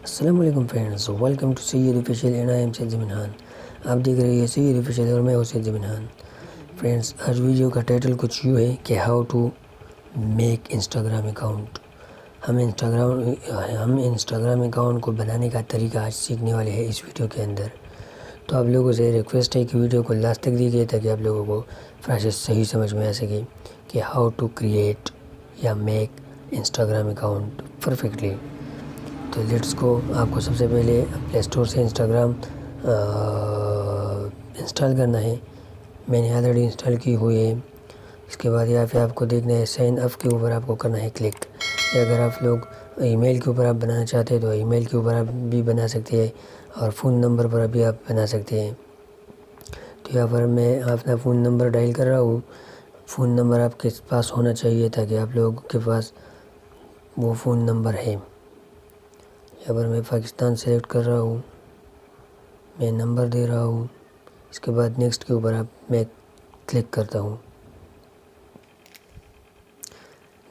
السلام علیکم friends, welcome to Syed official and I am Syed Zameen. آپ دیکھ رہے ہیں سید آفیشیل اور میں ہوں سید زمین. فرینڈز، آج ویڈیو کا ٹائٹل کچھ یوں ہے کہ how to make Instagram account. ہم انسٹاگرام اکاؤنٹ کو بنانے کا طریقہ آج سیکھنے والے ہیں اس ویڈیو کے اندر. تو آپ لوگوں سے ریکویسٹ ہے کہ ویڈیو کو لاسٹ تک دیکھیے تاکہ آپ لوگوں کو پروسیس صحیح سمجھ میں آ سکے کہ ہاؤ ٹو کریٹ یا میک انسٹاگرام اکاؤنٹ پرفیکٹلی. تو لیٹس کو آپ کو سب سے پہلے پلے اسٹور سے انسٹاگرام انسٹال کرنا ہے. میں نے آلریڈی انسٹال کی ہوئی ہے. اس کے بعد یہاں پہ آپ کو دیکھنا ہے سائن اپ کے اوپر آپ کو کرنا ہے کلک. یا اگر آپ لوگ ای میل کے اوپر آپ بنانا چاہتے ہیں تو ای میل کے اوپر آپ بھی بنا سکتے ہیں اور فون نمبر پر بھی آپ بنا سکتے ہیں. تو یہاں پر میں اپنا فون نمبر ڈائل کر رہا ہوں. فون نمبر آپ کے پاس ہونا چاہیے تاکہ آپ لوگوں کے پاس وہ فون نمبر ہے. یہاں پر میں پاکستان سلیکٹ کر رہا ہوں. میں نمبر دے رہا ہوں. اس کے بعد نیکسٹ کے اوپر میں کلک کرتا ہوں.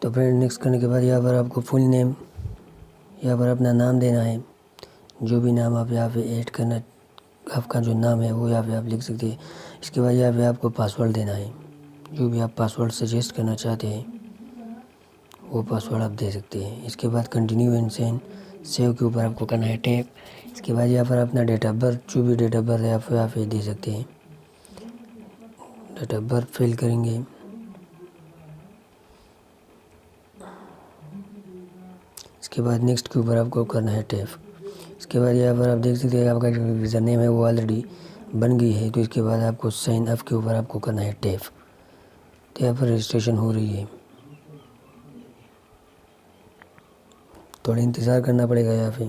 تو فرینڈ نیکسٹ کرنے کے بعد یہاں پر آپ کو فل نیم، یہاں پر اپنا نام دینا ہے. جو بھی نام آپ یہاں پہ ایڈ کرنا، آپ کا جو نام ہے وہ یہاں پہ آپ لکھ سکتے ہیں. اس کے بعد یہاں پہ آپ کو پاسورڈ دینا ہے. جو بھی آپ پاسورڈ سجیسٹ کرنا چاہتے ہیں وہ پاسورڈ آپ دے سکتے ہیں. اس کے بعد کنٹینیو اینڈ سیو کے اوپر آپ کو کرنا ہے ٹیپ. اس کے بعد یہاں پر اپنا ڈیٹ آف برتھ، جو بھی ڈیٹ آف برتھ ہے آپ یہاں پہ دے سکتے ہیں. ڈیٹ آف برتھ فل کریں گے. اس کے بعد نیکسٹ کے اوپر آپ کو کرنا ہے ٹیپ. اس کے بعد یہاں پر آپ دیکھ سکتے ہیں آپ کا جو یوزر نیم ہے وہ آلریڈی بن گئی ہے. تو اس کے بعد آپ کو سائن اپ کے اوپر آپ کو کرنا ہے ٹیپ. تو یہاں پر رجسٹریشن ہو رہی ہے. تھوڑا انتظار کرنا پڑے گا یہاں پہ.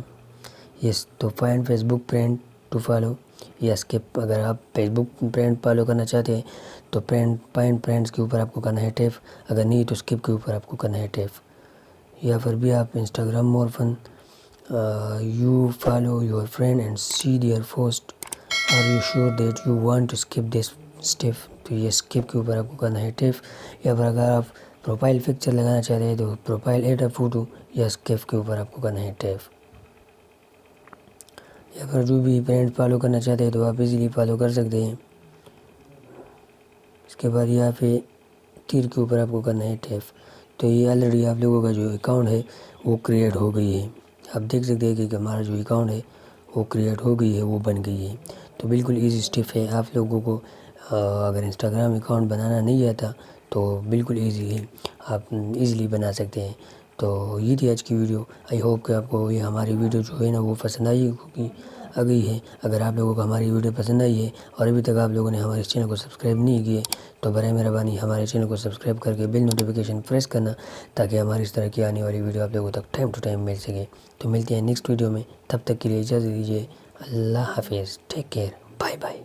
یس، تو find Facebook friend to follow یا اسکپ. اگر آپ فیس بک فرینڈ فالو کرنا چاہتے ہیں تو فائنڈ فرینڈس کے اوپر آپ کو کرنا ہے ٹیپ. اگر نہیں تو اسکپ کے اوپر آپ کو کرنا ہے ٹیپ. یہاں پر بھی آپ Instagram more fun you follow your friend and see their post are you sure that you want to skip this step. تو یہ اسکپ کے اوپر آپ کو کرنا ہے ٹیپ. یا پر اگر آپ پروفائل پکچر لگانا چاہتے ہیں تو پروفائل ایڈ اے فوٹو یا اسکپ کے اوپر آپ کو کرنا ہے ٹیپ. یا پھر جو بھی فرینڈ فالو کرنا چاہتے ہیں تو آپ ایزیلی فالو کر سکتے ہیں. اس کے بعد یہاں پہ تیر کے اوپر آپ کو کرنا ہے ٹیپ. تو یہ آلریڈی آپ لوگوں کا جو اکاؤنٹ ہے وہ کریٹ ہو گئی ہے. آپ دیکھ سکتے ہیں کہ ہمارا جو اکاؤنٹ ہے وہ کریٹ ہو گئی ہے، وہ بن گئی ہے. تو بالکل ایزی اسٹیپ ہے. آپ لوگوں کو اگر انسٹاگرام اکاؤنٹ بنانا نہیں آتا تو بالکل ایزی ہے، آپ ایزیلی بنا سکتے ہیں. تو یہ تھی آج کی ویڈیو. آئی ہوپ کہ آپ کو یہ ہماری ویڈیو جو ہے نا وہ پسند آئی ہے. اگر آپ لوگوں کو ہماری ویڈیو پسند آئی ہے اور ابھی تک آپ لوگوں نے ہمارے چینل کو سبسکرائب نہیں کیے تو برائے مہربانی ہمارے چینل کو سبسکرائب کر کے بیل نوٹیفیکیشن پریس کرنا تاکہ ہماری اس طرح کی آنے والی ویڈیو آپ لوگوں تک ٹائم ٹو ٹائم مل سکے. تو ملتے ہیں نیکسٹ ویڈیو میں. تب تک کے لیے اجازت دیجیے. اللہ حافظ. Take care. Bye bye.